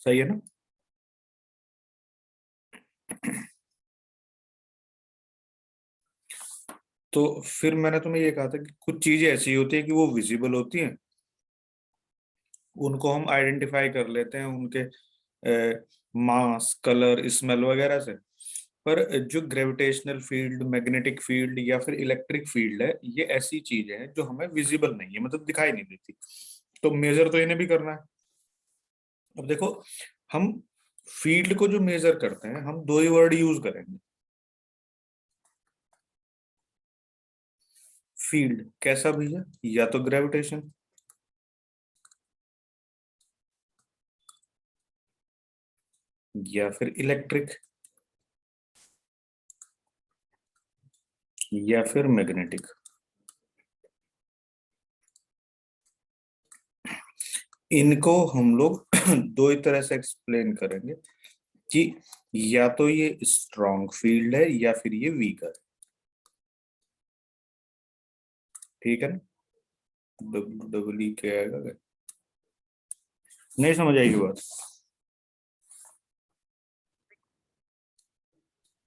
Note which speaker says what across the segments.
Speaker 1: सही है ना? तो फिर मैंने तुम्हें ये कहा था कि कुछ चीजें ऐसी होती है कि वो विजिबल होती हैं, उनको हम आइडेंटिफाई कर लेते हैं उनके मास, कलर, स्मेल वगैरह से। पर जो ग्रेविटेशनल फील्ड, मैग्नेटिक फील्ड या फिर इलेक्ट्रिक फील्ड है, ये ऐसी चीजें हैं जो हमें विजिबल नहीं है, मतलब दिखाई नहीं देती। तो मेजर तो इन्हें भी करना है। अब देखो, हम फील्ड को जो मेजर करते हैं, हम दो ही वर्ड यूज करेंगे। फील्ड कैसा भैया? या तो ग्रेविटेशन, या फिर इलेक्ट्रिक, या फिर मैग्नेटिक। इनको हम लोग दो ही तरह से एक्सप्लेन करेंगे कि या तो ये स्ट्रॉन्ग फील्ड है या फिर ये वीक है। ठीक है ना? डब्ल्यू डब्ल्यू ई क्या आएगा क्या? नहीं समझ आएगी बात?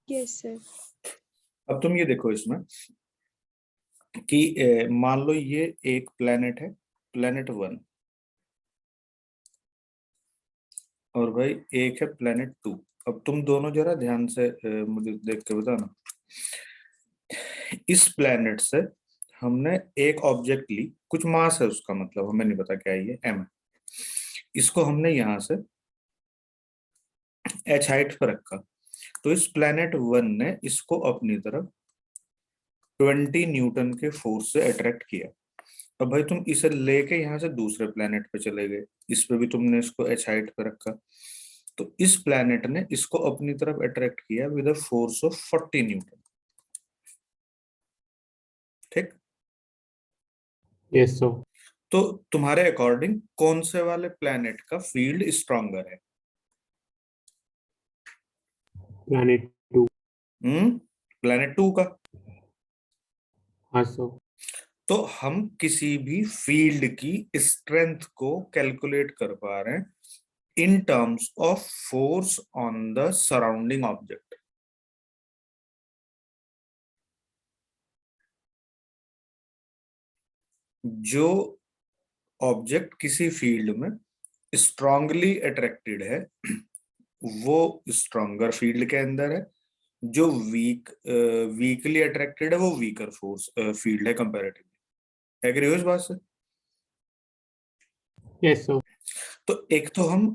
Speaker 2: Yes sir.
Speaker 1: अब तुम ये देखो इसमें कि मान लो ये एक प्लेनेट है, प्लेनेट 1, और भाई एक है प्लेनेट 2। अब तुम दोनों जरा ध्यान से मुझे देख के बताना। इस प्लेनेट से हमने एक ऑब्जेक्ट ली, कुछ मास है उसका, मतलब हमें नहीं पता क्या है, ये m है। इसको हमने यहां से h हाइट पर रखा। तो इस प्लेनेट 1 ने इसको अपनी तरफ 20 न्यूटन के फोर्स से अट्रैक्ट किया। अब भाई तुम इसे लेके यहाँ से दूसरे प्लेनेट पे चले गए, इस पे भी तुमने इसको h हाइट पे रखा। तो इस प्लेनेट ने इसको अपनी तरफ अट्रैक्ट किया with a force of 40 newton. ठीक?
Speaker 3: Yes sir.
Speaker 1: तो तुम्हारे अकॉर्डिंग कौन से वाले प्लेनेट का फील्ड स्ट्रॉन्गर है?
Speaker 3: प्लैनेट 2।
Speaker 1: प्लेनेट 2 का।
Speaker 3: हाँ सर।
Speaker 1: तो हम किसी भी फील्ड की स्ट्रेंथ को कैलकुलेट कर पा रहे हैं इन terms of force on the surrounding object. जो ऑब्जेक्ट किसी फील्ड में स्ट्रांगली अट्रैक्टेड है, वो स्ट्रॉन्गर फील्ड के अंदर है। जो वीकली अट्रैक्टेड है, वो वीकर फोर्स फील्ड है कंपैरेटिवली। एग्री हो इस बात से?
Speaker 3: Yes sir.
Speaker 1: तो एक तो हम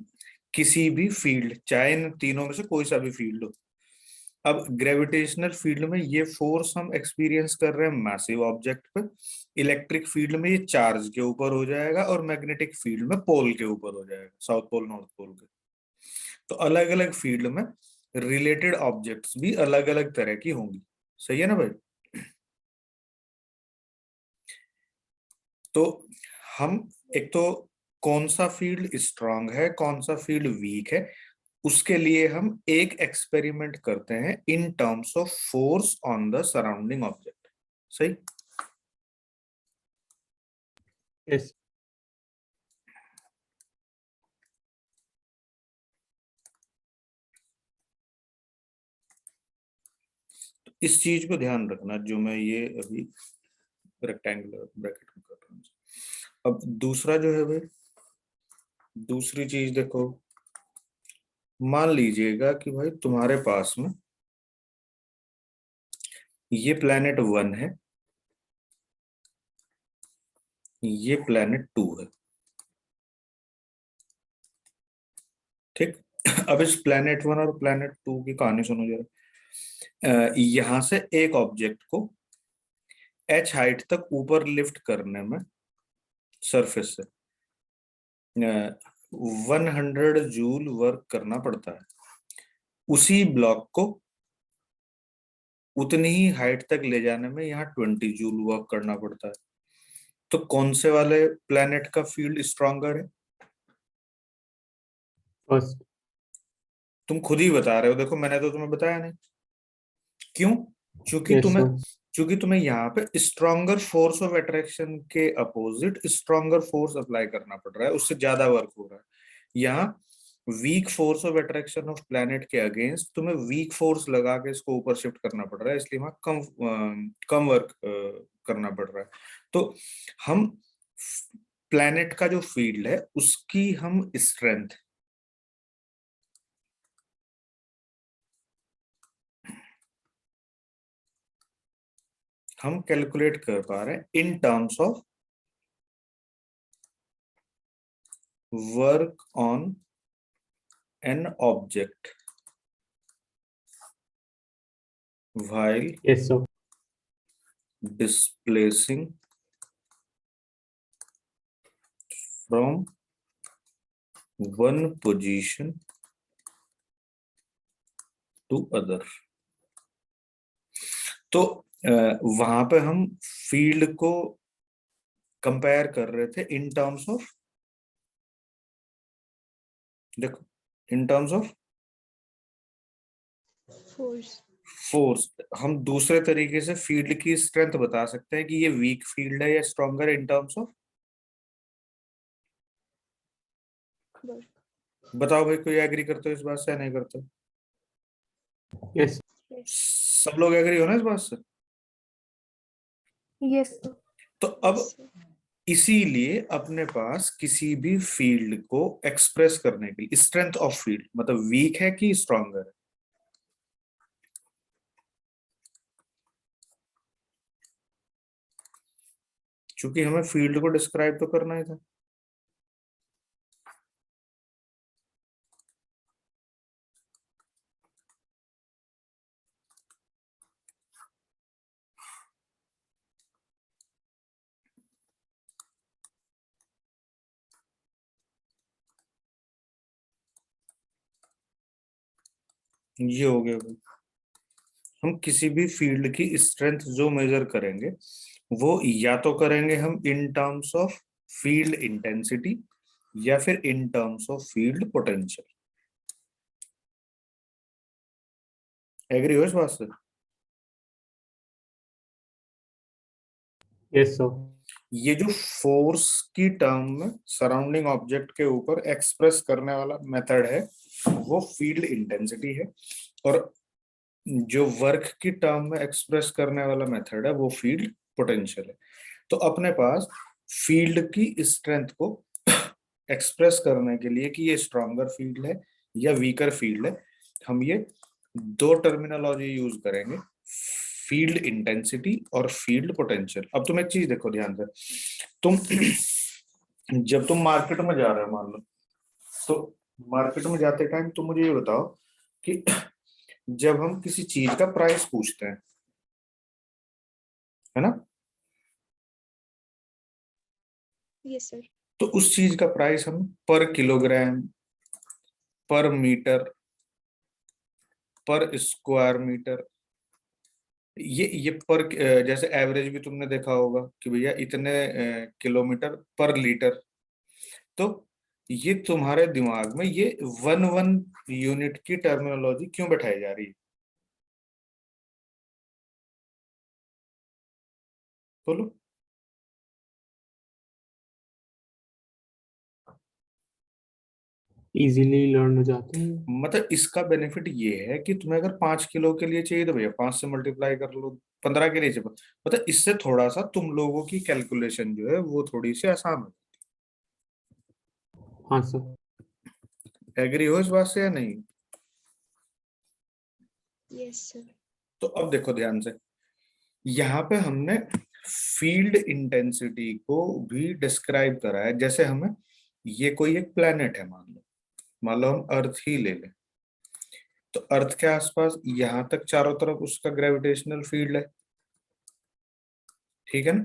Speaker 1: किसी भी फील्ड, चाहे इन तीनों में से कोई सा भी फील्ड हो, अब ग्रेविटेशनल फील्ड में ये फोर्स हम एक्सपीरियंस कर रहे हैं मैसिव ऑब्जेक्ट पे, इलेक्ट्रिक फील्ड में ये चार्ज के ऊपर हो जाएगा, और मैग्नेटिक फील्ड में पोल के ऊपर हो जाएगा, साउथ पोल नॉर्थ पोल के। तो अलग अलग फील्ड में रिलेटेड ऑब्जेक्ट्स भी अलग अलग तरह की होंगी। सही है ना भाई? तो हम एक तो कौन सा फील्ड स्ट्रांग है, कौन सा फील्ड वीक है, उसके लिए हम एक एक्सपेरिमेंट करते हैं इन terms of force on the surrounding object. सही?
Speaker 3: यस।
Speaker 1: तो इस चीज को ध्यान रखना जो मैं ये अभी रेक्टेंगुलर ब्रैकेट में कर रहा हूँ। अब दूसरा जो है भाई, दूसरी चीज देखो, मान लीजिएगा कि भाई तुम्हारे पास में ये प्लेनेट 1 है, ये प्लेनेट 2 है। ठीक? अब इस प्लेनेट 1 और प्लेनेट 2 की कहानी सुनो जरा। यहां से एक ऑब्जेक्ट को h हाइट तक ऊपर लिफ्ट करने में सरफेस से 100 जूल वर्क करना पड़ता है। उसी ब्लॉक को उतनी ही हाइट तक ले जाने में यहाँ 20 जूल वर्क करना पड़ता है। तो कौन से वाले प्लेनेट का फील्ड स्ट्रॉन्गर है?
Speaker 3: फर्स्ट।
Speaker 1: तुम खुद ही बता रहे हो, देखो मैंने तो तुम्हें बताया नहीं। क्यों? क्योंकि
Speaker 3: यस
Speaker 1: तुम्हें
Speaker 3: सर।
Speaker 1: क्योंकि तुम्हें यहाँ पे स्ट्रॉन्गर फोर्स ऑफ अट्रैक्शन के अपोजिट स्ट्रॉन्गर फोर्स अप्लाई करना पड़ रहा है, उससे ज्यादा वर्क हो रहा है। यहाँ weak force of attraction of planet के अगेंस्ट तुम्हें वीक फोर्स लगा के इसको ऊपर शिफ्ट करना पड़ रहा है, इसलिए वहां कम वर्क करना पड़ रहा है। तो हम प्लैनेट का जो फील्ड है उसकी हम स्ट्रेंथ हम कैलकुलेट कर पा रहे हैं इन terms of work on an object while
Speaker 3: Yes, sir.
Speaker 1: displacing from one position to other। तो वहां पे हम फील्ड को कंपेयर कर रहे थे इन टर्म्स ऑफ, देखो, इन टर्म्स ऑफ
Speaker 2: फोर्स।
Speaker 1: फोर्स। हम दूसरे तरीके से फील्ड की स्ट्रेंथ बता सकते हैं कि ये वीक फील्ड है या स्ट्रॉन्गर इन टर्म्स ऑफ, बताओ भाई, कोई एग्री करते हो इस बात से या नहीं करते?
Speaker 3: Yes.
Speaker 1: सब लोग एग्री हो ना इस बात से?
Speaker 2: यस।
Speaker 1: तो अब इसीलिए अपने पास किसी भी फील्ड को एक्सप्रेस करने के लिए स्ट्रेंथ ऑफ फील्ड मतलब वीक है कि स्ट्रॉन्गर है, क्योंकि हमें फील्ड को डिस्क्राइब तो करना ही था। ये हो गया भाई। हम किसी भी फील्ड की स्ट्रेंथ जो मेजर करेंगे वो या तो करेंगे हम in terms of field intensity या फिर in terms of field potential. Agree हो इस बात से?
Speaker 3: Yes, sir.
Speaker 1: ये जो फोर्स की टर्म में सराउंडिंग ऑब्जेक्ट के ऊपर एक्सप्रेस करने वाला मेथड है वो फील्ड इंटेंसिटी है, और जो वर्क की टर्म में एक्सप्रेस करने वाला मेथड है वो फील्ड पोटेंशियल है। तो अपने पास फील्ड की स्ट्रेंथ को एक्सप्रेस करने के लिए कि ये स्ट्रॉन्गर फील्ड है या वीकर फील्ड है, हम ये दो टर्मिनोलॉजी यूज करेंगे, फील्ड इंटेंसिटी और फील्ड पोटेंशियल। अब तुम एक चीज देखो ध्यान से, तुम जब तुम मार्केट में जा रहे हो मान लो, तो मार्केट में जाते टाइम तुम मुझे ये बताओ कि जब हम किसी चीज का प्राइस पूछते हैं, है ना,
Speaker 2: यस सर।
Speaker 1: तो उस चीज का प्राइस हम पर किलोग्राम, पर मीटर, पर स्क्वायर मीटर, ये पर जैसे एवरेज भी तुमने देखा होगा कि भैया इतने किलोमीटर पर लीटर। तो ये तुम्हारे दिमाग में ये वन वन यूनिट की टर्मिनोलॉजी क्यों बैठाई जा रही है? बोलो।
Speaker 3: Easily learn हो जाते हैं।
Speaker 1: मतलब इसका बेनिफिट ये है कि तुम्हें अगर 5 किलो के लिए चाहिए तो भैया 5 से मल्टीप्लाई कर लो, 15 के लिए चाहिए मतलब इससे थोड़ा सा तुम लोगों की कैलकुलेशन जो है वो थोड़ी सी आसान है।
Speaker 3: हाँ सर।
Speaker 1: एग्री हो इस बात से या नहीं?
Speaker 2: Yes sir.
Speaker 1: तो अब देखो ध्यान से, यहाँ पे हमने फील्ड इंटेंसिटी को भी डिस्क्राइब करा है। जैसे हमें ये कोई एक प्लेनेट है मान लो हम अर्थ ही ले लें, तो अर्थ के आसपास यहां तक चारों तरफ उसका ग्रेविटेशनल फील्ड है, ठीक है ना?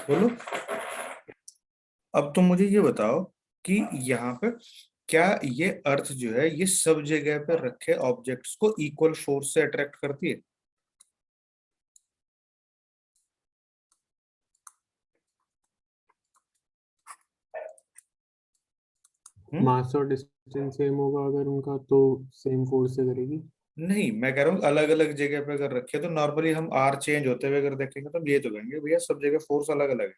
Speaker 1: बोलो। अब तुम मुझे ये बताओ कि यहाँ पे क्या ये अर्थ जो है ये सब जगह पर रखे ऑब्जेक्ट्स को इक्वल फोर्स से अट्रैक्ट करती है?
Speaker 3: मास और डिस्टेंस सेम होगा अगर उनका तो सेम फोर्स से करेगी।
Speaker 1: नहीं, मैं कह रहा हूँ अलग अलग जगह पे अगर रखे तो नॉर्मली हम आर चेंज होते हुए अगर देखेंगे तो हम ये तो कहेंगे भैया सब जगह फोर्स अलग अलग है,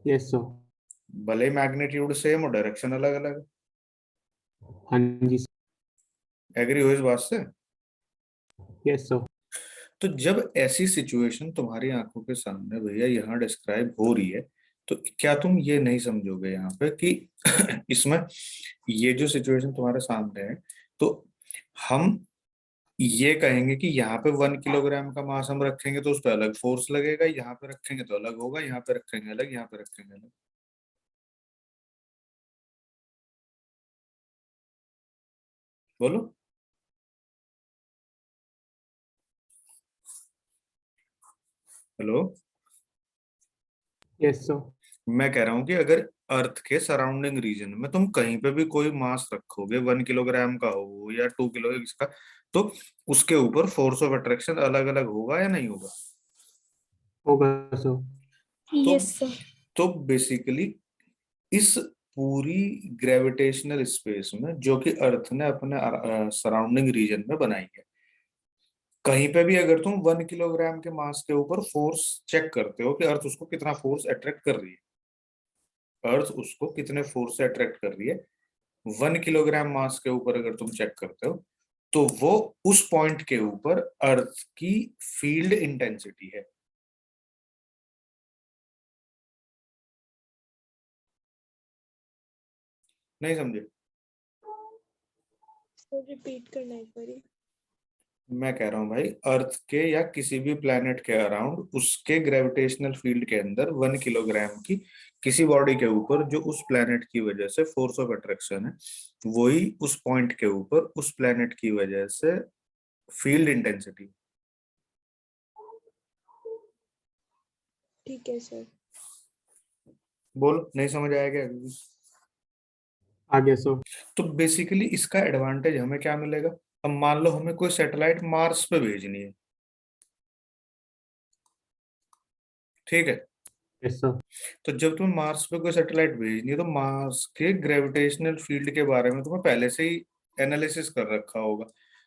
Speaker 3: यस सर।
Speaker 1: भले मैग्नीट्यूड सेम और डायरेक्शन अलग अलग है।
Speaker 3: हाँ जी
Speaker 1: एग्री हो इस बात से?
Speaker 3: Yes sir.
Speaker 1: तो जब ऐसी सिचुएशन तुम्हारी आंखों के सामने भैया यहाँ डिस्क्राइब हो रही है, तो क्या तुम ये नहीं समझोगे यहाँ पे कि इसमें ये जो सिचुएशन तुम्हारे सामने है, तो हम ये कहेंगे कि यहाँ पे 1 किलोग्राम का मास हम रखेंगे तो उस पर अलग फोर्स लगेगा, यहाँ पे रखेंगे तो अलग होगा, यहाँ पे रखेंगे अलग, यहाँ पे रखेंगे अलग। बोलो। हेलो।
Speaker 3: Yes sir.
Speaker 1: मैं कह रहा हूँ कि अगर अर्थ के सराउंडिंग रीजन में तुम कहीं पे भी कोई मास रखोगे, 1 किलोग्राम का हो या 2 किलो का, तो उसके ऊपर फोर्स ऑफ अट्रैक्शन अलग अलग होगा या नहीं होगा?
Speaker 3: होगा सर।
Speaker 1: तो
Speaker 2: Yes, sir.
Speaker 1: तो बेसिकली इस पूरी ग्रेविटेशनल स्पेस में जो कि अर्थ ने अपने सराउंडिंग रीजन में बनाई है, कहीं पे भी अगर तुम 1 किलोग्राम के मास के ऊपर फोर्स चेक करते हो कि अर्थ उसको कितना फोर्स अट्रैक्ट कर रही है, अर्थ उसको कितने फोर्स से अट्रैक्ट कर रही है, 1 किलोग्राम मास के ऊपर अगर तुम चेक करते हो, तो वो उस पॉइंट के ऊपर अर्थ की फील्ड इंटेंसिटी है। नहीं समझे?
Speaker 2: So repeat करना एक बारी।
Speaker 1: मैं कह रहा हूं भाई, अर्थ के या किसी भी प्लेनेट के अराउंड उसके ग्रेविटेशनल फील्ड के अंदर 1 किलोग्राम की किसी बॉडी के ऊपर जो उस प्लेनेट की वजह से फोर्स ऑफ अट्रैक्शन है, वही उस पॉइंट के ऊपर उस प्लेनेट की वजह से फील्ड इंटेंसिटी।
Speaker 2: ठीक है सर।
Speaker 1: बोलो, नहीं समझ आया क्या?
Speaker 3: आगे सर।
Speaker 1: तो बेसिकली इसका एडवांटेज हमें क्या मिलेगा? अब मान लो हमें कोई सैटेलाइट मार्स पे भेजनी है, ठीक है?
Speaker 3: Yes sir.
Speaker 1: तो जब तुम्हें मार्स पे कोई सैटेलाइट भेजनी है, तो मार्स के ग्रेविटेशनल फील्ड के बारे में तुम्हें पहले से ही एनालिसिस कर रखा होगा।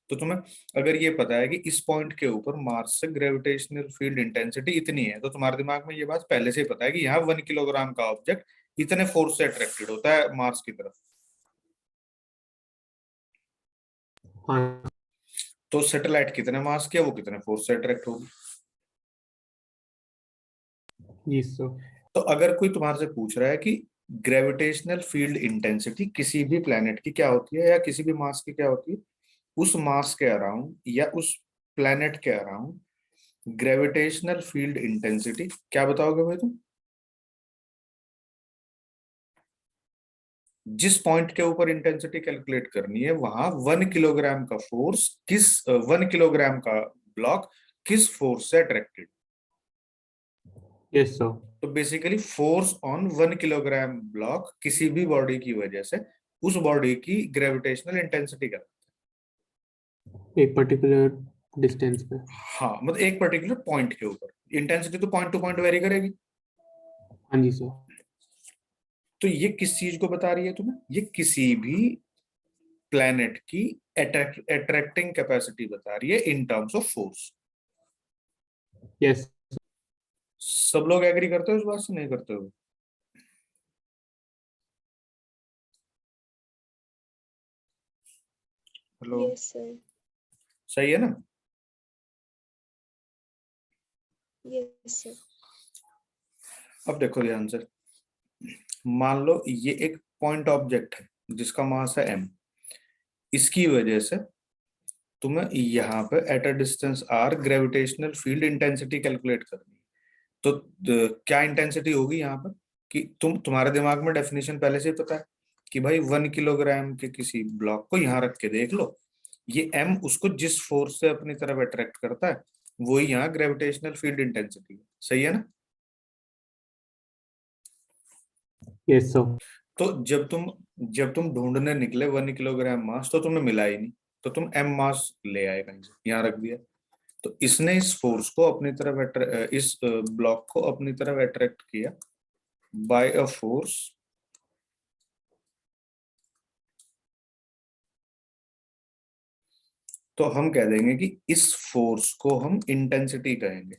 Speaker 1: तो तुम्हें अगर ये पता है कि इस पॉइंट के ऊपर मार्स से ग्रेविटेशनल फील्ड इंटेंसिटी इतनी है, तो तुम्हारे दिमाग में ये बात पहले से ही पता है कि यहाँ 1 किलोग्राम का ऑब्जेक्ट इतने फोर्स से अट्रैक्टेड होता है मार्स की तरफ।
Speaker 3: हाँ
Speaker 1: तो सैटेलाइट कितने मास की है, वो कितने फोर्स से अट्रैक्ट होगी।
Speaker 3: जी सर।
Speaker 1: तो अगर कोई तुम्हारे से पूछ रहा है कि ग्रेविटेशनल फील्ड इंटेंसिटी किसी भी प्लेनेट की क्या होती है या किसी भी मास की क्या होती है, उस मास के अराउंड या उस प्लेनेट के अराउंड ग्रेविटेशनल फील्ड इंटेंसिटी क्या बताओगे भाई तुम? जिस पॉइंट के ऊपर इंटेंसिटी कैलकुलेट करनी है, वहां 1 किलोग्राम का फोर्स किस 1 किलोग्राम का ब्लॉक किस फोर्स से अट्रैक्टेड।
Speaker 3: Yes sir.
Speaker 1: तो basically force on 1 kilogram block किसी भी बॉडी की वजह से उस बॉडी की ग्रेविटेशनल इंटेंसिटी का।
Speaker 3: एक पर्टिकुलर डिस्टेंस पे।
Speaker 1: हाँ, मतलब एक पर्टिकुलर पॉइंट के ऊपर इंटेंसिटी तो पॉइंट टू पॉइंट वेरी करेगी।
Speaker 3: हाँ जी सर।
Speaker 1: तो ये किस चीज को बता रही है तुम्हें? ये किसी भी प्लैनेट की अट्रैक्टिंग कैपेसिटी बता रही है इन टर्म्स ऑफ फोर्स।
Speaker 3: यस।
Speaker 1: सब लोग एग्री करते हो इस बात से, नहीं करते हो? हेलो।
Speaker 2: Yes, sir.
Speaker 1: सही है ना?
Speaker 2: Yes, sir.
Speaker 1: अब देखो ध्यान से, मान लो ये एक पॉइंट ऑब्जेक्ट है जिसका मास है m। इसकी वजह से तुम्हें यहाँ पे eight a distance r gravitational field intensity calculate करनी है। तो क्या इंटेंसिटी होगी यहाँ पर कि तुम्हारे दिमाग में डेफिनेशन पहले से ही पता है कि भाई 1 किलोग्राम के किसी ब्लॉक को यहाँ रख के देख लो, ये m उसको जिस फोर्स से अपनी तरफ अट्रैक्ट करता है, वही यहाँ ग्रेविटेशनल फील्ड इंटेंसिटी है। सही है ना?
Speaker 3: Yes sir.
Speaker 1: तो जब तुम ढूंढने निकले 1 किलोग्राम मास, तो तुम्हें मिला ही नहीं, तो तुम m मास ले आए कहीं से, यहाँ रख दिया। तो इसने इस फोर्स को अपनी तरफ इस ब्लॉक को अपनी तरफ अट्रैक्ट किया बाय अ फोर्स तो हम कह देंगे कि इस फोर्स को हम इंटेंसिटी कहेंगे।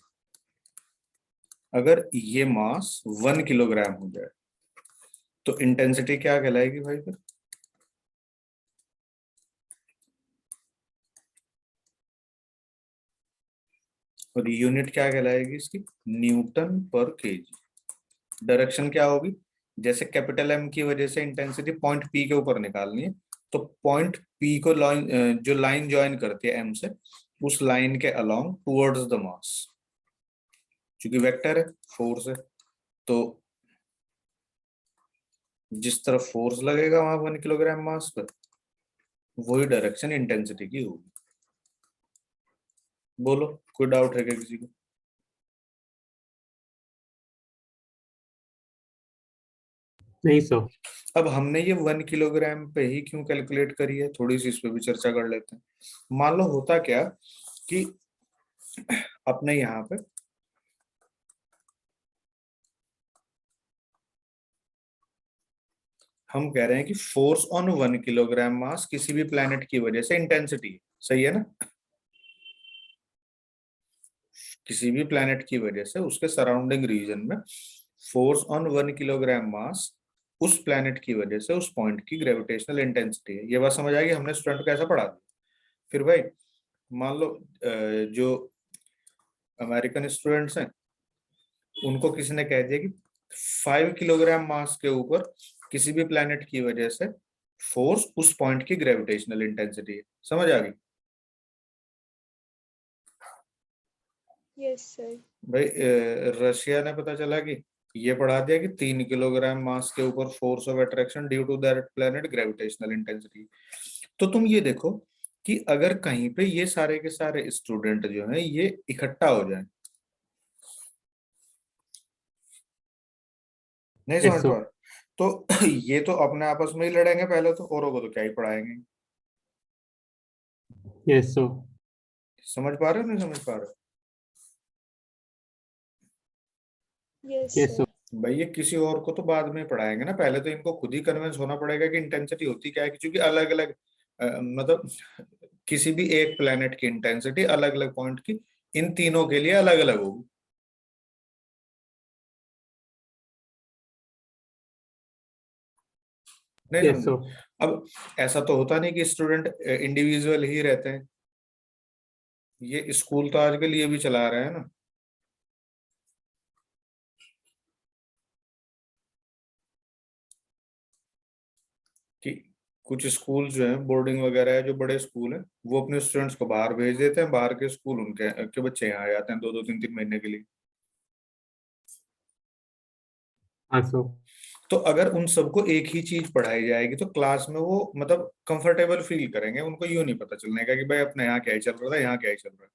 Speaker 1: अगर ये मास 1 किलोग्राम हो जाए तो इंटेंसिटी क्या कहलाएगी भाई फिर? और यूनिट क्या कहलाएगी इसकी, न्यूटन पर केजी। डायरेक्शन क्या होगी, जैसे कैपिटल एम की वजह से इंटेंसिटी पॉइंट पी के ऊपर निकालनी है, तो पॉइंट पी को लाइन, जो लाइन ज्वाइन करती है एम से, उस लाइन के अलोंग टुवर्ड्स द मास, क्योंकि वेक्टर है, फोर्स है, तो जिस तरफ फोर्स लगेगा वहां 1 किलोग्राम मास पर, वही डायरेक्शन इंटेंसिटी की होगी। बोलो, कोई डाउट है क्या किसी को?
Speaker 3: नहीं सर।
Speaker 1: अब हमने ये 1 किलोग्राम पे ही क्यों कैलकुलेट करी है, थोड़ी सी इस पे भी चर्चा कर लेते हैं। मान लो होता क्या कि अपने यहाँ पे हम कह रहे हैं कि फोर्स ऑन 1 किलोग्राम मास किसी भी प्लेनेट की वजह से इंटेंसिटी है, सही है ना? किसी भी प्लेनेट की वजह से उसके सराउंडिंग रीजन में फोर्स ऑन 1 किलोग्राम मास उस प्लेनेट की वजह से उस पॉइंट की ग्रेविटेशनल इंटेंसिटी है। ये बात समझ आएगी, हमने स्टूडेंट को कैसा पढ़ा दिया। फिर भाई मान लो जो अमेरिकन स्टूडेंट्स हैं, उनको किसी ने कह दिया कि 5 किलोग्राम मास के ऊपर किसी भी प्लेनेट की वजह से फोर्स उस पॉइंट की ग्रेविटेशनल इंटेंसिटी है। समझ आ गई?
Speaker 2: Yes sir.
Speaker 1: भाई रशिया ने पता चला कि ये पढ़ा दिया कि 3 किलोग्राम मास के ऊपर force of attraction due to that planet gravitational intensity. तो तुम ये देखो कि अगर कहीं पे ये सारे के सारे स्टूडेंट जो हैं ये इकट्ठा हो जाएं, नहीं
Speaker 3: यस
Speaker 1: समझ पा
Speaker 3: सर।
Speaker 1: रहे, तो ये तो अपने आपस में ही लड़ेंगे पहले तो, औरों को तो क्या ही पढ़ाएंगे।
Speaker 3: Yes sir.
Speaker 1: समझ पा रहे हो नहीं समझ पा रहे हो?
Speaker 2: Yes
Speaker 3: yes
Speaker 2: sir.
Speaker 3: सर।
Speaker 1: भाई ये किसी और को तो बाद में पढ़ाएंगे ना, पहले तो इनको खुद ही कन्विंस होना पड़ेगा कि इंटेंसिटी होती क्या है, क्योंकि अलग अलग मतलब किसी भी एक प्लेनेट की इंटेंसिटी अलग अलग पॉइंट की इन तीनों के लिए अलग अलग होगी। नहीं
Speaker 3: यस
Speaker 1: समझे?
Speaker 3: सर।
Speaker 1: अब ऐसा तो होता नहीं कि स्टूडेंट इंडिविजुअल ही रहते हैं, ये स्कूल तो आजकल ये भी चला रहे हैं ना कि कुछ स्कूल जो है बोर्डिंग वगैरह है, जो बड़े स्कूल हैं, वो अपने स्टूडेंट्स को बाहर भेज देते हैं, बाहर के स्कूल उनके के बच्चे यहाँ आ जाते हैं 2-2 3-3 महीने के लिए।
Speaker 3: हाँ सर।
Speaker 1: तो अगर उन सबको एक ही चीज पढ़ाई जाएगी तो क्लास में वो मतलब कंफर्टेबल फील करेंगे, उनको यूं नहीं पता चलने का कि भाई अपने यहाँ क्या ही चल रहा था, यहाँ क्या ही चल रहा है।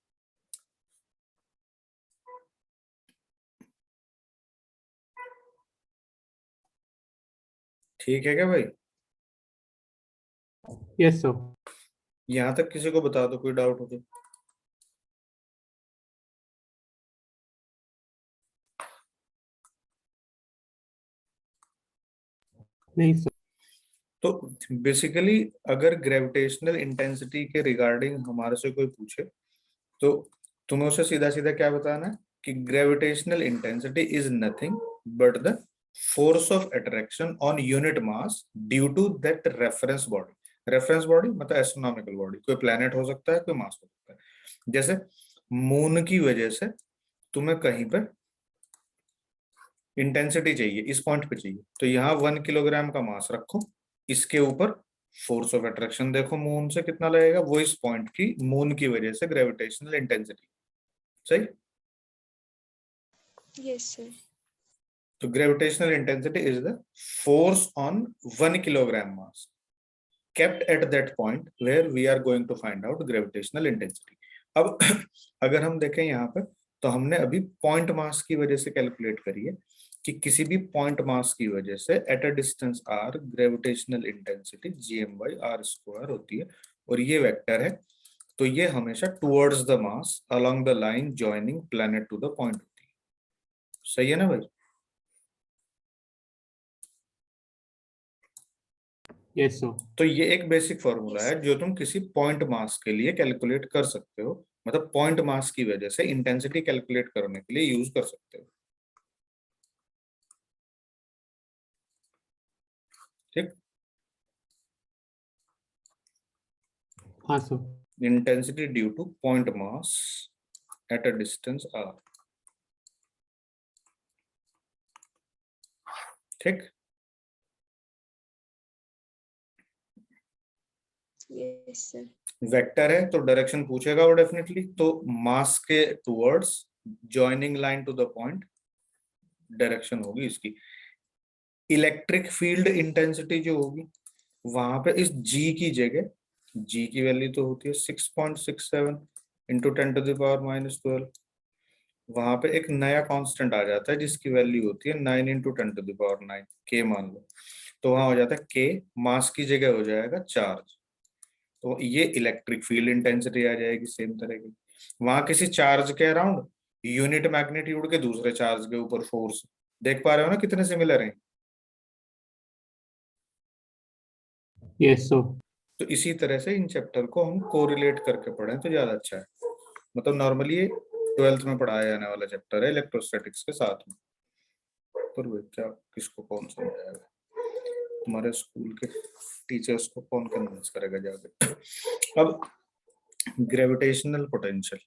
Speaker 1: ठीक है क्या भाई?
Speaker 3: Yes sir.
Speaker 1: यहाँ तक किसी को बता दो, कोई डाउट हो तो।
Speaker 3: नहीं सर।
Speaker 1: तो बेसिकली अगर ग्रेविटेशनल इंटेंसिटी के रिगार्डिंग हमारे से कोई पूछे तो तुम्हें उसे सीधा सीधा क्या बताना है कि gravitational intensity is nothing but the force of attraction on unit mass due to that reference body. Reference body मतलब एस्ट्रोनॉमिकल बॉडी, कोई प्लेनेट हो सकता है, कोई मास हो सकता है। जैसे मून की वजह से तुम्हें कहीं पर इंटेंसिटी चाहिए, इस पॉइंट पे चाहिए, तो यहाँ 1 किलोग्राम का मास रखो, इसके ऊपर फोर्स ऑफ अट्रैक्शन देखो मून से कितना लगेगा, वो इस पॉइंट की मून की वजह से ग्रेविटेशनल इंटेंसिटी। सही?
Speaker 2: Yes sir.
Speaker 1: तो gravitational intensity is the force on 1 kilogram mass kept at that point where we are going to find out gravitational intensity। अब अगर हम देखें यहाँ पर, तो हमने अभी पॉइंट मास की वजह से कैलकुलेट करी है कि किसी भी पॉइंट मास की वजह से eight a distance r gravitational intensity gm/r² होती है, और ये वेक्टर है, तो ये हमेशा towards the mass along the line joining planet to the point होती है। सही है ना भाई?
Speaker 3: Yes sir.
Speaker 1: तो ये एक बेसिक फॉर्मूला
Speaker 2: यस
Speaker 1: है जो तुम किसी पॉइंट मास के लिए कैलकुलेट कर सकते हो, मतलब पॉइंट मास की वजह से इंटेंसिटी कैलकुलेट करने के लिए यूज कर सकते हो। ठीक?
Speaker 3: हाँ सर।
Speaker 1: Intensity due to point mass at a distance r। ठीक,
Speaker 2: Yes, sir.
Speaker 1: वेक्टर है तो डायरेक्शन पूछेगा वो डेफिनेटली, तो मास के towards joining line to the point direction होगी इसकी। इलेक्ट्रिक फील्ड इंटेंसिटी जो होगी वहां पे इस g की जगह, g की वैल्यू तो होती है 6.67 इंटू 10⁻⁻12, वहां पे एक नया कांस्टेंट आ जाता है जिसकी वैल्यू होती है 9 इंटू 10⁹ k मान लो, तो वहां हो जाता है k, मास की जगह हो जाएगा चार्ज, तो ये इलेक्ट्रिक फील्ड इंटेंसिटी आ जाएगी सेम तरह की। वहां किसी चार्ज के अराउंड यूनिट मैग्नीट्यूड के दूसरे चार्ज के ऊपर फोर्स, देख पा रहे हो ना कितने सिमिलर हैं।
Speaker 3: Yes sir.
Speaker 1: तो इसी तरह से इन चैप्टर को हम कोरिलेट करके पढ़ें तो ज्यादा अच्छा है। मतलब नॉर्मली ये 12th में पढ़ाया जाने वाला चैप्टर है इलेक्ट्रोस्टैटिक्स के साथ में, पर वो क्या किसको कौन समझाएगा, तुम्हारे स्कूल के टीचर्स को कौन कन्विंस करेगा जाके। अब ग्रेविटेशनल पोटेंशियल,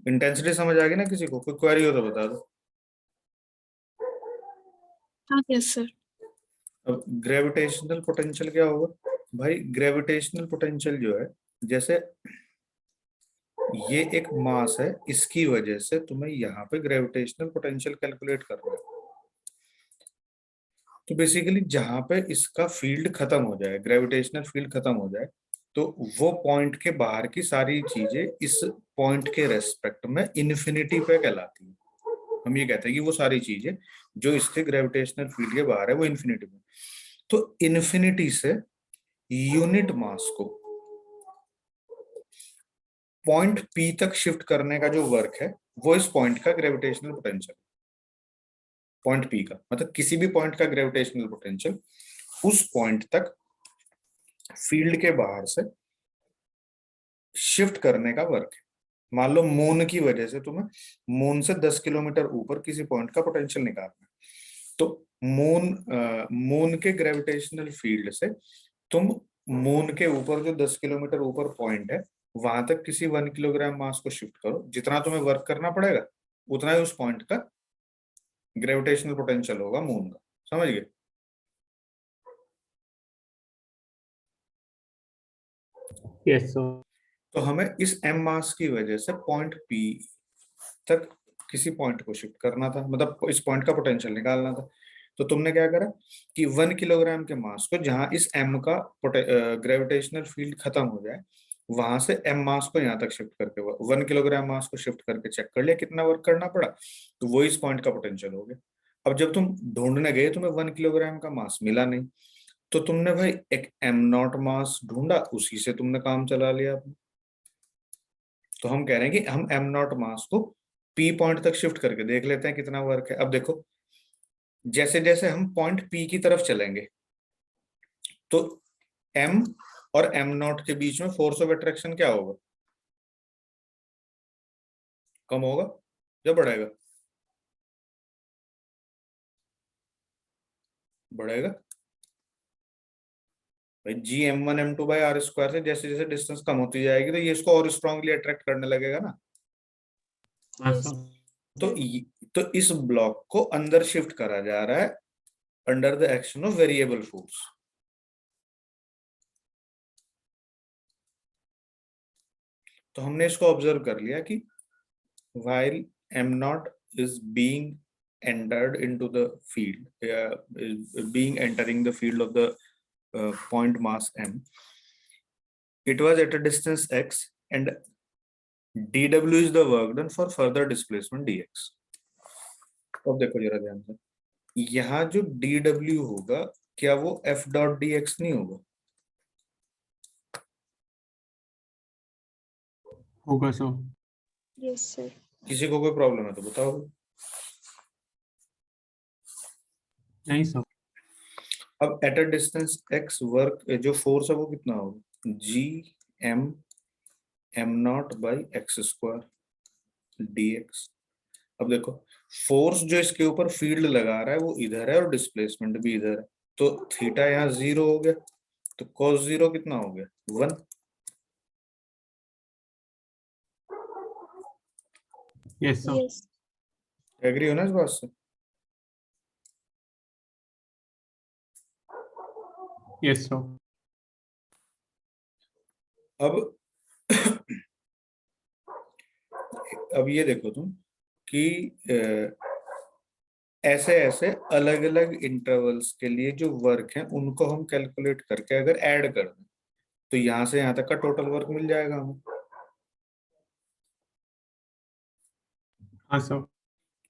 Speaker 1: इंटेंसिटी समझ आ गई ना किसी को, कोई क्वेरी हो तो बता दो।
Speaker 2: Yes, sir.
Speaker 1: अब ग्रेविटेशनल पोटेंशियल क्या होगा भाई, ग्रेविटेशनल पोटेंशियल जो है, जैसे ये एक मास है, इसकी वजह से तुम्हें यहाँ पे ग्रेविटेशनल पोटेंशियल कैलकुलेट करना है। तो बेसिकली जहां पे इसका फील्ड खत्म हो जाए, ग्रेविटेशनल फील्ड खत्म हो जाए, तो वो पॉइंट के बाहर की सारी चीजें इस पॉइंट के रेस्पेक्ट में इन्फिनिटी पे कहलाती है। हम ये कहते हैं कि वो सारी चीजें जो इसके ग्रेविटेशनल फील्ड के बाहर है वो इन्फिनिटी में, तो इन्फिनिटी से यूनिट मास को पॉइंट पी तक शिफ्ट करने का जो वर्क है वो इस पॉइंट का ग्रेविटेशनल पोटेंशियल, पॉइंट पी का मतलब किसी भी पॉइंट का ग्रेविटेशनल पोटेंशियल उस पॉइंट तक फील्ड के बाहर से शिफ्ट करने का वर्क है। मान लो मून की वजह से तुम्हें मून से 10 किलोमीटर ऊपर किसी पॉइंट का पोटेंशियल निकालना है, तो मून के ग्रेविटेशनल फील्ड से तुम मून के ऊपर जो 10 किलोमीटर ऊपर पॉइंट है वहां तक किसी 1 किलोग्राम मास को शिफ्ट करो, जितना तुम्हें वर्क करना पड़ेगा उतना ही उस पॉइंट का ग्रेविटेशनल पोटेंशियल होगा मून का। समझ गए?
Speaker 3: Yes sir.
Speaker 1: तो हमें इस एम मास की वजह से पॉइंट पी तक किसी पॉइंट को शिफ्ट करना था, मतलब इस पॉइंट का पोटेंशियल निकालना था। तो तुमने क्या करा कि 1 किलोग्राम के मास को जहां इस एम का ग्रेविटेशनल फील्ड खत्म हो जाए वहां से एम मास को यहाँ तक शिफ्ट करके 1 किलोग्राम मास को शिफ्ट करके चेक कर लिया कितना वर्क करना पड़ा, तो वो इस पॉइंट का पोटेंशियल हो गया। अब जब तुम ढूंढने गए तुम्हें 1 किलोग्राम का मास मिला नहीं, तो तुमने भाई एक एम नॉट मास ढूंढा, उसी से तुमने काम चला लिया अपना। तो हम कह रहे हैं कि हम एम नॉट मास को पी पॉइंट तक शिफ्ट करके देख लेते हैं कितना वर्क है। अब देखो जैसे जैसे हम पॉइंट पी की तरफ चलेंगे तो एम और एम नॉट के बीच में फोर्स ऑफ अट्रैक्शन क्या होगा, कम होगा या बढ़ेगा? बढ़ेगा भाई, जी m1 m2/r² से जैसे जैसे डिस्टेंस कम होती जाएगी तो ये इसको और स्ट्रांगली अट्रैक्ट करने लगेगा ना।
Speaker 3: हाँ
Speaker 2: Yes.
Speaker 3: सर।
Speaker 1: तो इस ब्लॉक को अंदर शिफ्ट करा जा रहा है under the action of variable force. तो हमने इसको ऑब्जर्व कर लिया कि while m naught is being entered into the field, is being entering the field of the point mass m, it was at a distance x and dw is the work done for further displacement dx। अब देखो जरा ध्यान से, यहाँ जो dw होगा क्या वो f डॉट dx नहीं होगा?
Speaker 3: होगा सर।
Speaker 2: Yes, sir.
Speaker 1: किसी को कोई प्रॉब्लम है तो बताओ।
Speaker 3: नहीं सर।
Speaker 1: अब eight a distance x work जो फोर्स है वो कितना होगा, g m m0/x² dx। अब देखो फोर्स जो इसके ऊपर फील्ड लगा रहा है वो इधर है और डिस्प्लेसमेंट भी इधर है, तो थीटा यहाँ 0 हो गया, तो cos 0 कितना हो गया 1।
Speaker 3: Yes, sir.
Speaker 2: Yes.
Speaker 1: एग्री हो ना इस बात से?
Speaker 3: Yes, sir.
Speaker 1: अब अब ये देखो तुम कि ऐसे ऐसे अलग अलग इंटरवल्स के लिए जो वर्क है उनको हम कैलकुलेट करके अगर ऐड कर दें तो यहां से यहां तक का टोटल वर्क मिल जाएगा हमें।
Speaker 3: हाँ सर।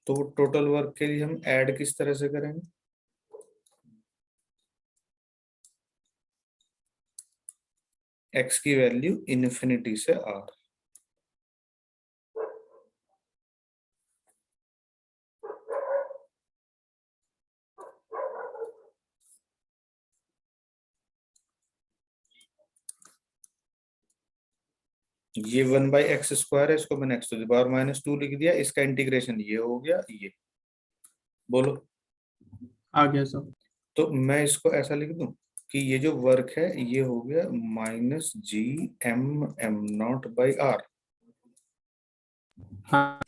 Speaker 1: तो टोटल वर्क के लिए हम ऐड किस तरह से करेंगे? एक्स की वैल्यू इन्फिनिटी से आर। ये 1/x² है, इसको मैंने x⁻² लिख दिया, इसका इंटीग्रेशन ये हो गया, ये बोलो।
Speaker 3: आ गया सर।
Speaker 1: तो मैं इसको ऐसा लिख दूं कि ये जो वर्क है ये हो गया -GM_m0/r।
Speaker 3: हाँ।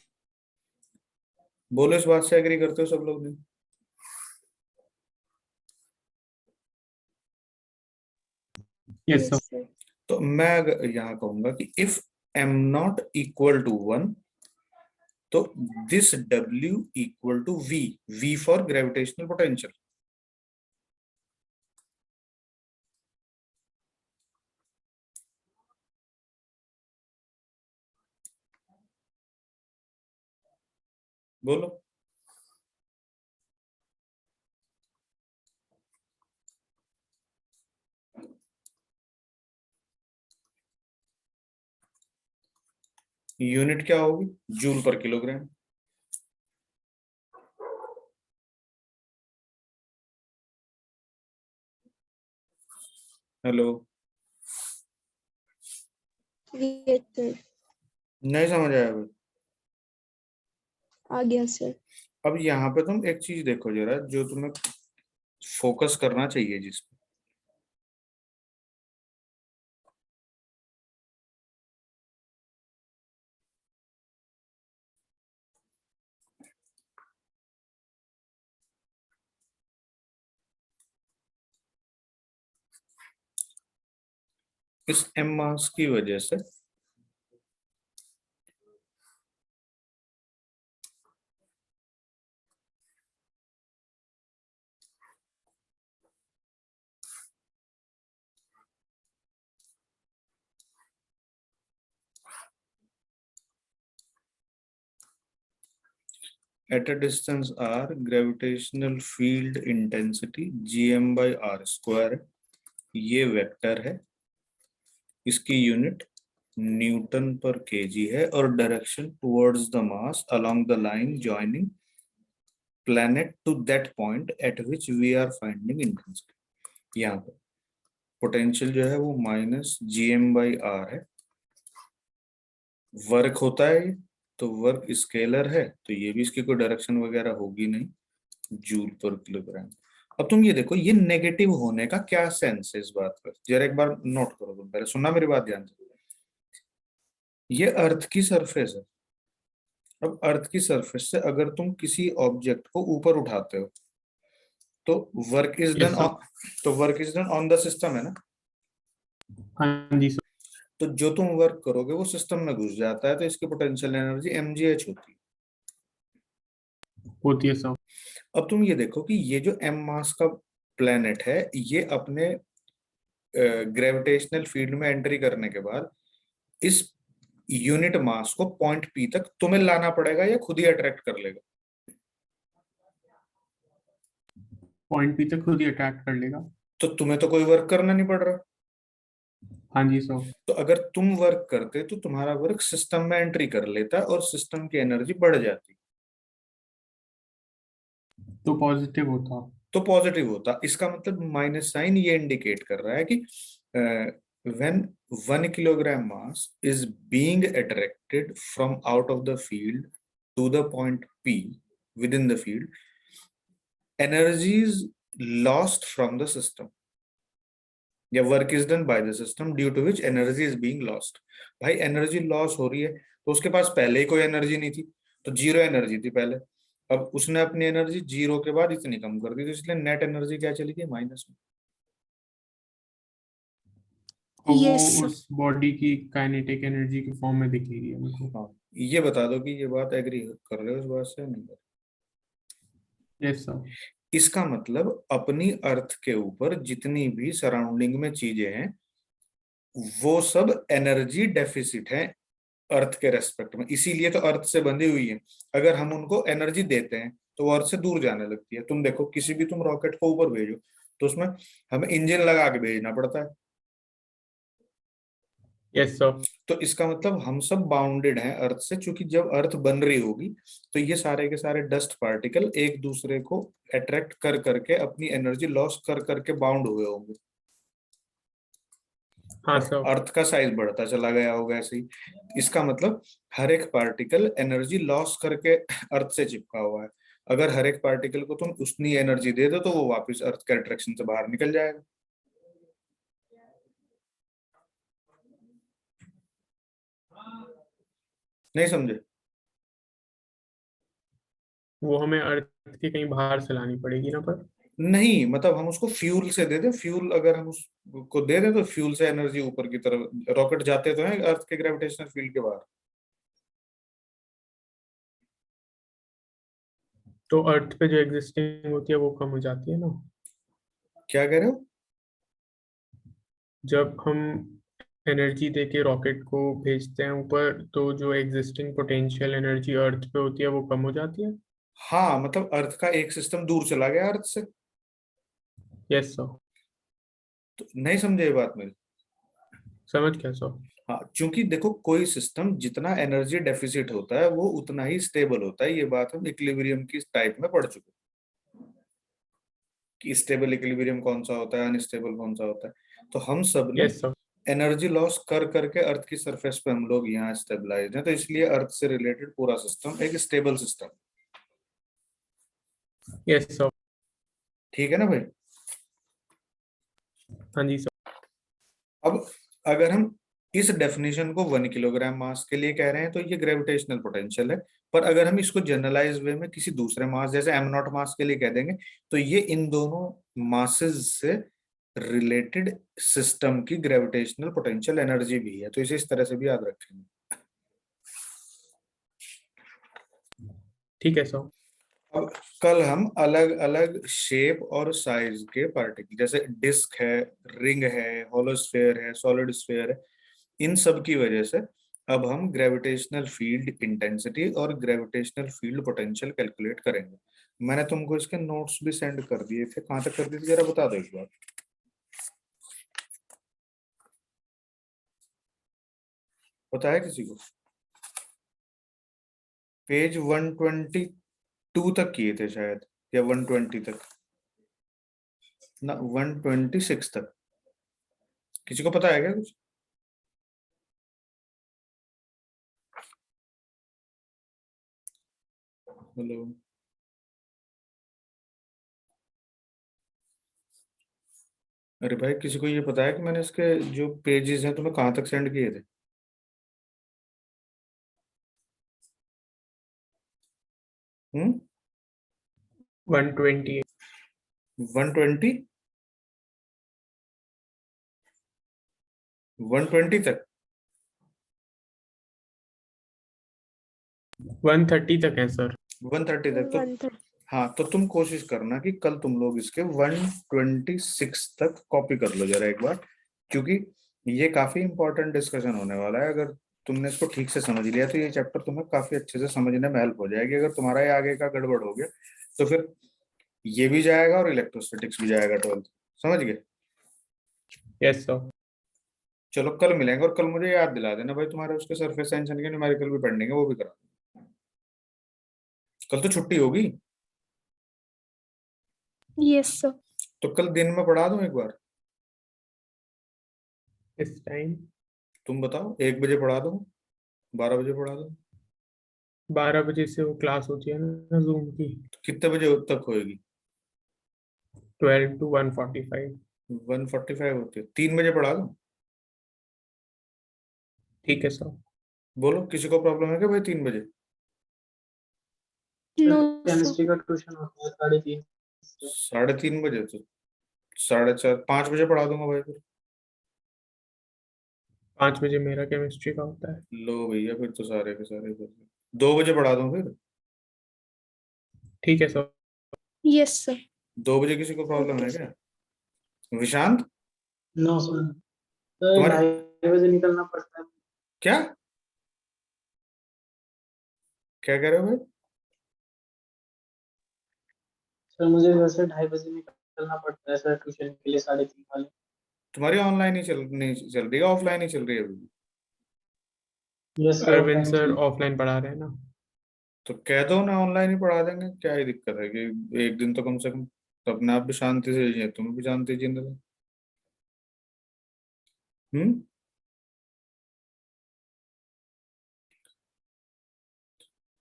Speaker 1: बोलो, इस बात से एग्री करते हो सब लोग? नहीं?
Speaker 3: Yes sir.
Speaker 2: Yes, sir.
Speaker 1: तो मैं यहाँ कहूंगा कि इफ m0 = 1 तो this W = V, V for gravitational potential. बोलो। यूनिट क्या होगी? जूल पर किलोग्राम। Hello,
Speaker 2: Yes, sir.
Speaker 1: नहीं समझ आया भाई?
Speaker 2: आ गया सर।
Speaker 1: अब यहाँ पे तुम एक चीज देखो जरा, जो तुम्हें फोकस करना चाहिए जिस पे। इस m मास की वजह से at a distance r gravitational field intensity Gm/r², ये वेक्टर है, इसकी यूनिट न्यूटन पर केजी है और direction towards the mass along the line joining planet to that point at which we are finding intensity। यहाँ पर पोटेंशियल जो है वो -Gm/r है। वर्क होता है तो वर्क स्केलर है, तो ये भी इसकी कोई डायरेक्शन वगैरह होगी नहीं, जूल पर किलोग्राम। अब तुम ये देखो, ये नेगेटिव होने का क्या सेंस है इस बात पर, जरा एक बार नोट करो, तुम पहले सुनना मेरी बात ध्यान से। ये अर्थ की सरफेस है। अब अर्थ की सरफेस से अगर तुम किसी ऑब्जेक्ट को ऊपर उठाते हो तो work is done
Speaker 3: Yes, sir.
Speaker 1: On the system, है ना?
Speaker 3: हाँ जी सर।
Speaker 1: तो जो तुम वर्क करोगे वो सिस्टम में घुस जाता है, तो इसकी पोटेंशियल एनर्जी mgh होती है।
Speaker 3: होती है सर।
Speaker 1: अब तुम ये देखो कि ये जो m मास का प्लेनेट है, ये अपने ग्रेविटेशनल फील्ड में एंट्री करने के बाद इस यूनिट मास को पॉइंट P तक तुम्हें लाना पड़ेगा या खुद ही अट्रैक्ट कर लेगा?
Speaker 3: पॉइंट पी तक खुद ही अटैक कर लेगा।
Speaker 1: तो तुम्हें तो कोई वर्क करना नहीं पड़ रहा।
Speaker 3: हाँ जी सर।
Speaker 1: तो अगर तुम वर्क करते तो तुम्हारा वर्क सिस्टम में एंट्री कर लेता और सिस्टम की एनर्जी बढ़ जाती,
Speaker 3: तो पॉजिटिव होता।
Speaker 1: तो पॉजिटिव होता। इसका मतलब माइनस साइन ये इंडिकेट कर रहा है कि when 1 kilogram mass is being attracted from out of the field to the point P within the field, energy is lost from the system, या work is done by the system due to which energy is being lost. भाई energy loss हो रही है तो उसके पास पहले ही कोई energy नहीं थी, तो जीरो एनर्जी थी पहले, अब उसने अपनी एनर्जी जीरो के बाद इतनी कम कर दी, तो इसलिए नेट एनर्जी क्या चली गई, माइनस में।
Speaker 3: और वो
Speaker 2: यस सर।
Speaker 3: उस बॉडी की काइनेटिक एनर्जी की फॉर्म में दिखेगी हमको।
Speaker 1: हाँ, ये बता दो कि ये बात एग्री कर रहे हो इस बात से या नहीं कर रहे?
Speaker 3: Yes sir.
Speaker 1: इसका मतलब अपनी अर्थ के ऊपर जितनी भी सराउंडिंग में चीजें हैं वो सब एनर्जी डेफिसिट है अर्थ के रेस्पेक्ट में, इसीलिए तो अर्थ से बंधी हुई है। अगर हम उनको एनर्जी देते हैं तो वो अर्थ से दूर जाने लगती है। तुम देखो किसी भी तुम रॉकेट को ऊपर भेजो तो उसमें हमें इंजन लगा के भेजना पड़ता है।
Speaker 3: Yes sir.
Speaker 1: तो इसका मतलब हम सब बाउंडेड हैं अर्थ से, क्योंकि जब अर्थ बन रही होगी तो ये सारे के सारे डस्ट पार्टिकल एक दूसरे को अट्रैक्ट कर करके अपनी एनर्जी लॉस कर करके बाउंड हुए होंगे,
Speaker 3: हाँ
Speaker 1: और
Speaker 3: सर।
Speaker 1: अर्थ का साइज बढ़ता चला गया होगा ऐसे ही। इसका मतलब हर एक पार्टिकल एनर्जी लॉस करके अर्थ से चिपका हुआ है। अगर हर एक पार्टिकल को तुम उतनी एनर्जी दे दो तो वो वापस अर्थ के अट्रैक्शन से बाहर निकल जाएगा। नहीं समझे?
Speaker 3: वो हमें अर्थ के कहीं बाहर से लानी पड़ेगी ना पर।
Speaker 1: नहीं, मतलब हम उसको फ्यूल से दे दें, फ्यूल अगर हम उसको दे दें तो फ्यूल से एनर्जी ऊपर की तरफ, रॉकेट जाते तो हैं अर्थ के ग्रेविटेशनल फील्ड के बाहर।
Speaker 3: तो अर्थ पे जो एग्जिस्टिंग होती है वो कम हो जाती है ना।
Speaker 1: क्या कह रहे हो?
Speaker 3: जब हम एनर्जी देके रॉकेट को भेजते हैं ऊपर तो जो एग्जिस्टिंग पोटेंशियल एनर्जी अर्थ पे होती है वो कम हो जाती है।
Speaker 1: हाँ, मतलब अर्थ का एक सिस्टम दूर चला गया अर्थ से।
Speaker 3: Yes sir.
Speaker 1: तो नहीं समझे ये बात मेरी?
Speaker 3: समझ गया सर।
Speaker 1: हाँ, क्योंकि देखो कोई सिस्टम जितना एनर्जी डेफिसिट होता है वो उतना ही स्टेबल होता है। ये बात हम इक्विलिब्रियम की टाइप में पढ़ चुके हैं कि स्टेबल इक्विलिब्रियम कौन सा होता है, अनस्टेबल कौन सा होता है। तो हम सब ने
Speaker 3: यस सर।
Speaker 1: एनर्जी लॉस कर करके अर्थ की सरफेस पे हम लोग यहाँ स्टेबलाइज हैं, तो इसलिए अर्थ से रिलेटेड पूरा सिस्टम एक स्टेबल सिस्टम।
Speaker 3: Yes sir.
Speaker 1: ठीक है ना भाई?
Speaker 3: हाँ जी सर।
Speaker 1: अब अगर हम इस डेफिनेशन को 1 किलोग्राम मास के लिए कह रहे हैं तो ये ग्रेविटेशनल पोटेंशियल है, पर अगर हम इसको जनरलाइज वे में किसी दूसरे मास जैसे m0 मास के लिए कह देंगे तो ये इन दोनों मासेस से रिलेटेड सिस्टम की ग्रेविटेशनल पोटेंशियल एनर्जी भी है, तो इसे इस तरह से भी याद रखेंगे।
Speaker 3: ठीक है सर।
Speaker 1: अब कल हम अलग अलग शेप और साइज के पार्टिकल जैसे डिस्क है, रिंग है, होलोस्फेयर है, सॉलिड स्फेयर है, इन सब की वजह से अब हम ग्रेविटेशनल फील्ड इंटेंसिटी और ग्रेविटेशनल फील्ड पोटेंशियल कैलकुलेट करेंगे। मैंने तुमको इसके नोट्स भी सेंड कर दिए थे, कहाँ तक कर दिए थे जरा बता दो एक बार। पता है किसी को? पेज 122 तक किए थे शायद, या 120 तक ना, 126 तक। किसी को पता है क्या कुछ? हेलो? अरे भाई, किसी को ये पता है कि मैंने इसके जो पेजेस हैं तुम्हें कहाँ तक सेंड किए थे? हम्म?
Speaker 3: 120।
Speaker 1: 120? 120 तक?
Speaker 3: 130 तक है सर।
Speaker 1: 130 तक तो
Speaker 2: 130।
Speaker 1: हाँ, तो तुम कोशिश करना कि कल तुम लोग इसके 126 तक कॉपी कर लो जरा एक बार, क्योंकि ये काफी इंपॉर्टेंट डिस्कशन होने वाला है। अगर तुमने इसको ठीक से समझ लिया तो ये चैप्टर तुम्हें काफी अच्छे से समझने में हेल्प हो जाएगी। अगर तुम्हारा ये आगे का गड़बड़ हो गया तो फिर ये भी जाएगा और इलेक्ट्रोस्टैटिक्स भी जाएगा 12th। समझ गए?
Speaker 3: Yes sir.
Speaker 1: चलो कल मिलेंगे, और कल मुझे याद दिला देना भाई, तुम्हारे उसके सरफेस टेंशन के न्यूमेरिकल भी पेंडिंग है, वो भी करा देना। कल तो छुट्टी होगी,
Speaker 2: यस सर।
Speaker 1: तो कल दिन में पढ़ा दूं एक बार?
Speaker 3: इस टाइम
Speaker 1: तुम बताओ, 1 बजे पढ़ा दूं, 12 बजे पढ़ा दूं?
Speaker 3: 12 बजे से वो क्लास होती है ना जूम की।
Speaker 1: कितने बजे तक होएगी?
Speaker 3: 12 to 1:45।
Speaker 1: 1:45 होती है, 3 बजे पढ़ा दूं?
Speaker 3: ठीक है सर।
Speaker 1: बोलो किसी को प्रॉब्लम है क्या भाई 3 बजे?
Speaker 4: केमिस्ट्री का ट्यूशन होता है 3:30 से।
Speaker 1: 3:30 बजे? तो 4:30 5 बजे पढ़ा दूंगा भाई फिर।
Speaker 3: 5 बजे मेरा केमिस्ट्री का होता है।
Speaker 1: लो भैया, फिर तो सारे के सारे फिर 2 बजे पढ़ा दूं फिर।
Speaker 3: ठीक है सर।
Speaker 2: Yes sir.
Speaker 1: 2 बजे किसी को प्रॉब्लम है
Speaker 2: Okay,
Speaker 1: क्या? विशांत,
Speaker 4: नो सर, तो
Speaker 1: तुम्हारे
Speaker 4: 2:30 बजे निकलना पड़ता है।
Speaker 1: क्या क्या कह रहे हो भाई?
Speaker 4: सर मुझे घर से 2:30 बजे निकलना पड़ता है सर, ट्यूशन के लिए 3:30 वाले।
Speaker 1: तुम्हारी ऑनलाइन ही नहीं चल रही है, ऑफलाइन ही चल रही है अभी?
Speaker 4: Yes sir,
Speaker 3: Arvind
Speaker 4: offline
Speaker 3: sir
Speaker 4: चल।
Speaker 3: ऑफलाइन पढ़ा रहे हैं ना।
Speaker 1: तो कह दो ना, ऑनलाइन ही पढ़ा देंगे, क्या ही दिक्कत है कि एक दिन तो कम से कम तो अपने आप भी शांति से जिए, तुम्हें भी शांति जीने दो। हम्म।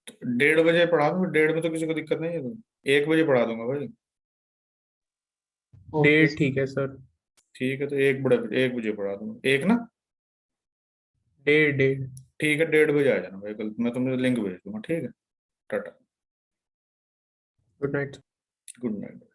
Speaker 1: तो 1:30 बजे पढ़ा दूंगा, 1:30 में तो किसी को दिक्कत नहीं है तो 1 बजे पढ़ा दूंगा भाई।
Speaker 4: ओके
Speaker 3: डेढ़
Speaker 4: सर।
Speaker 3: ठीक है सर।
Speaker 1: ठीक है, तो 1 बजे पढ़ा दूंगा, एक ना।
Speaker 3: 1:30
Speaker 1: ठीक है, 1:30 बजे आ जाना भाई, कल मैं तुम्हें लिंक भेज दूंगा, ठीक है। Tata.
Speaker 3: Good night.
Speaker 1: Good night.